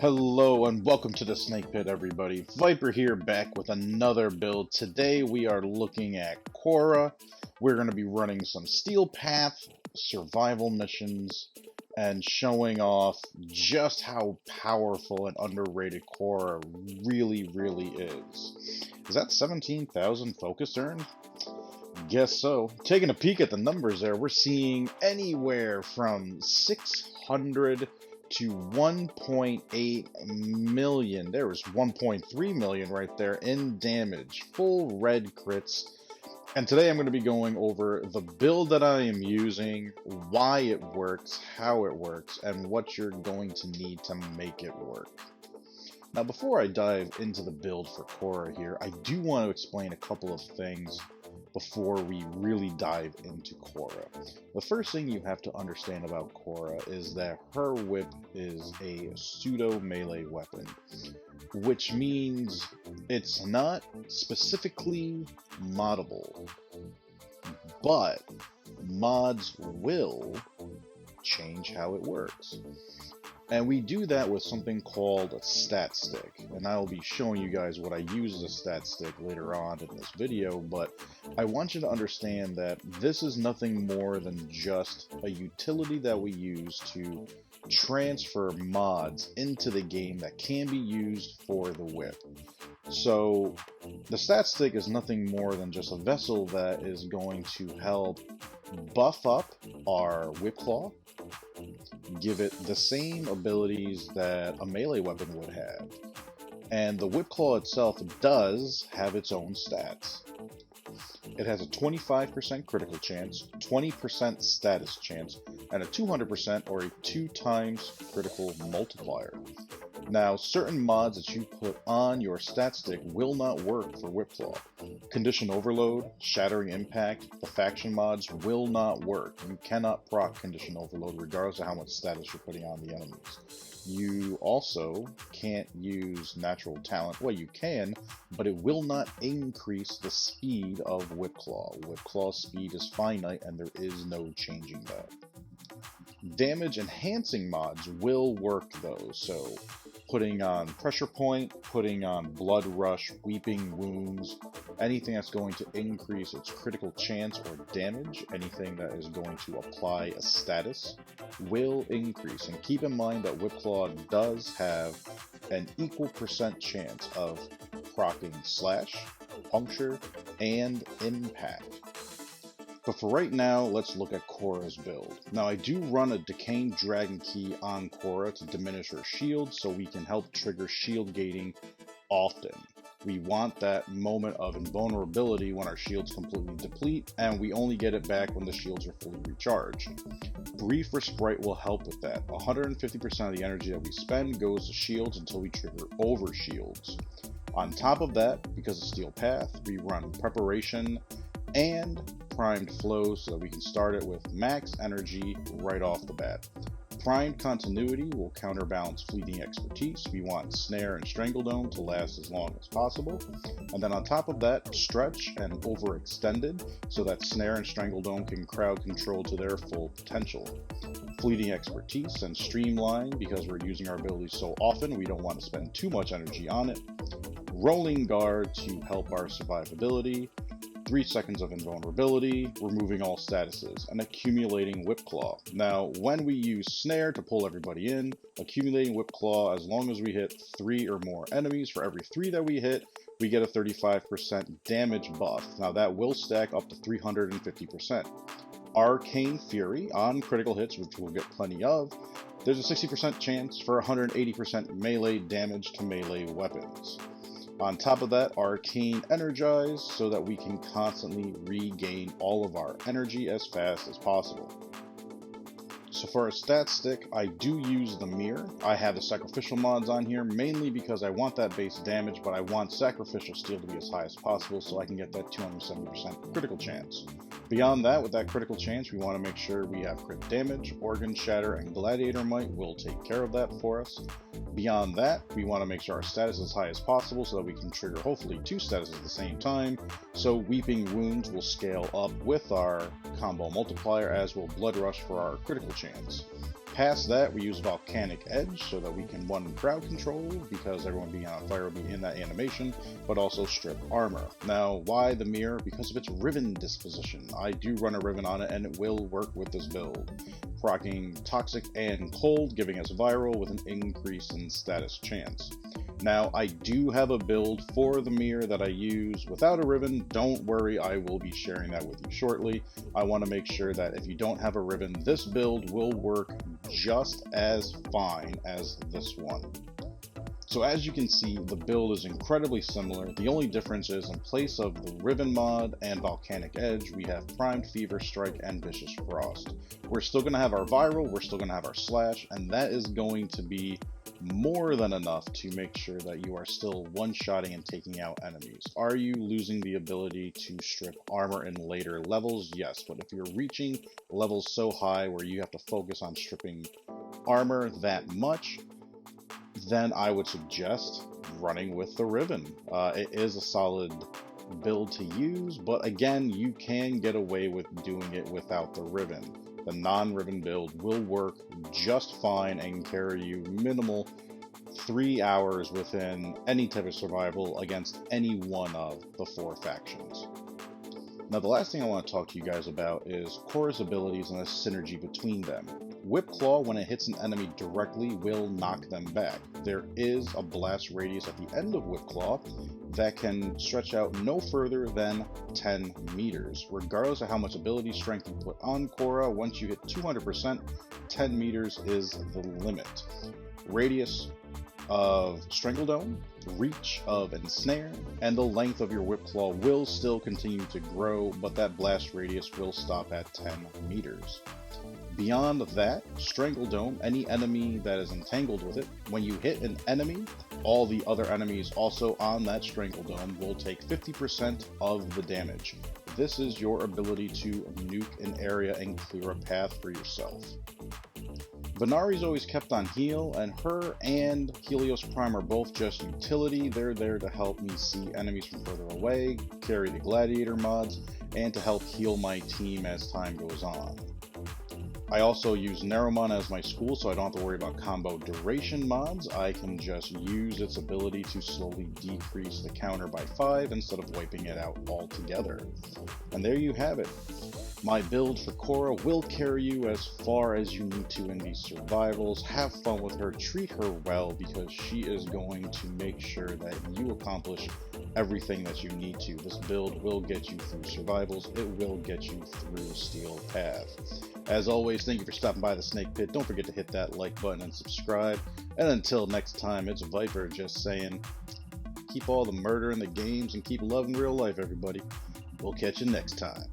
Hello and welcome to the Snake Pit, everybody. Viper here, back with another build. Today we are looking at Khora. We're going to be running some Steel Path survival missions and showing off just how powerful and underrated Khora really is. Is that 17,000 focus earned? Guess so. Taking a peek at the numbers there, we're seeing anywhere from 600 to 1.8 million. There was 1.3 million right there in damage. Full red crits. And today I'm going to be going over the build that I am using, why it works, how it works, and what you're going to need to make it work. Now, before I dive into the build for Khora here, I do want to explain a couple of things before we really dive into Khora. The first thing you have to understand about Khora is that her whip is a pseudo melee weapon, which means it's not specifically moddable, but mods will change how it works. And we do that with something called a stat stick, and I will be showing you guys what I use as a stat stick later on in this video, but I want you to understand that this is nothing more than just a utility that we use to transfer mods into the game that can be used for the whip. So the stat stick is nothing more than just a vessel that is going to help buff up our Whipclaw, give it the same abilities that a melee weapon would have. And the Whipclaw itself does have its own stats. It has a 25% critical chance, 20% status chance, and a 200% or a 2 times critical multiplier. Now, certain mods that you put on your stat stick will not work for Whipclaw. Condition Overload, Shattering Impact, the faction mods will not work. You cannot proc Condition Overload regardless of how much status you're putting on the enemies. You also can't use Natural Talent. Well, you can, but it will not increase the speed of Whipclaw. Whipclaw's speed is finite and there is no changing that. Damage enhancing mods will work though, so putting on Pressure Point, putting on Blood Rush, Weeping Wounds, anything that's going to increase its critical chance or damage, anything that is going to apply a status, will increase. And keep in mind that Whipclaw does have an equal percent chance of proccing Slash, Puncture, and Impact. But for right now, let's look at Khora's build. Now, I do run a Decaying Dragon Key on Khora to diminish her shield so we can help trigger shield gating often. We want that moment of invulnerability when our shields completely deplete, and we only get it back when the shields are fully recharged. Brief Respite will help with that. 150% of the energy that we spend goes to shields until we trigger over shields. On top of that, because of Steel Path, we run Preparation and Primed Flow so that we can start it with max energy right off the bat. Primed Continuity will counterbalance Fleeting Expertise. We want Snare and Strangledome to last as long as possible. And then on top of that, Stretch and Overextended so that Snare and Strangledome can crowd control to their full potential. Fleeting Expertise and Streamline because we're using our abilities so often we don't want to spend too much energy on it. Rolling Guard to help our survivability. 3 seconds of invulnerability, removing all statuses, and accumulating Whipclaw. Now, when we use Snare to pull everybody in, accumulating Whipclaw, as long as we hit 3 or more enemies, for every 3 that we hit, we get a 35% damage buff. Now, that will stack up to 350%. Arcane Fury, on critical hits, which we'll get plenty of, there's a 60% chance for 180% melee damage to melee weapons. On top of that, Arcane Energize, so that we can constantly regain all of our energy as fast as possible. So for a stat stick, I do use the Mirror. I have the Sacrificial mods on here, mainly because I want that base damage, but I want Sacrificial Steel to be as high as possible so I can get that 270% critical chance. Beyond that, with that critical chance, we want to make sure we have crit damage, Organ Shatter, and Gladiator Might will take care of that for us. Beyond that, we want to make sure our status is as high as possible so that we can trigger hopefully 2 statuses at the same time, so Weeping Wounds will scale up with our combo multiplier, as will Blood Rush for our critical chance. Past that, we use Volcanic Edge so that we can one crowd control, because everyone being on fire will be in that animation, but also strip armor. Now, why the mirror? Because of its Riven disposition. I do run a Riven on it, and it will work with this build. Proccing Toxic and Cold, giving us Viral with an increase in status chance. Now, I do have a build for the mirror that I use without a Riven. Don't worry, I will be sharing that with you shortly. I want to make sure that if you don't have a Riven, this build will work just as fine as this one. So as you can see, the build is incredibly similar. The only difference is, in place of the Riven mod and Volcanic Edge, we have Primed Fever Strike and Vicious Frost. We're still going to have our Viral, we're still going to have our Slash, and that is going to be more than enough to make sure that you are still one-shotting and taking out enemies. Are you losing the ability to strip armor in later levels? Yes, but if you're reaching levels so high where you have to focus on stripping armor that much, then I would suggest running with the Riven. It is a solid build to use, but again, you can get away with doing it without the Riven. The non-Riven build will work just fine and carry you minimal 3 hours within any type of survival against any one of the 4 factions. Now, the last thing I want to talk to you guys about is Khora's abilities and the synergy between them. Whipclaw, when it hits an enemy directly, will knock them back. There is a blast radius at the end of Whipclaw that can stretch out no further than 10 meters. Regardless of how much ability strength you put on Khora, once you hit 200%, 10 meters is the limit. Radius of Strangledome, reach of Ensnare, and the length of your Whipclaw will still continue to grow, but that blast radius will stop at 10 meters. Beyond that, Strangledome, any enemy that is entangled with it, when you hit an enemy, all the other enemies also on that Strangledome will take 50% of the damage. This is your ability to nuke an area and clear a path for yourself. Venari's always kept on heal, and her and Helios Prime are both just utility. They're there to help me see enemies from further away, carry the Gladiator mods, and to help heal my team as time goes on. I also use Narrowmon as my school, so I don't have to worry about combo duration mods. I can just use its ability to slowly decrease the counter by 5 instead of wiping it out altogether. And there you have it. My build for Khora will carry you as far as you need to in these survivals. Have fun with her, treat her well, because she is going to make sure that you accomplish everything that you need to. This build will get you through survivals. It will get you through Steel Path. As always, thank you for stopping by the Snake Pit. Don't forget to hit that like button and subscribe. And until next time, it's Viper just saying, keep all the murder in the games and keep loving real life, everybody. We'll catch you next time.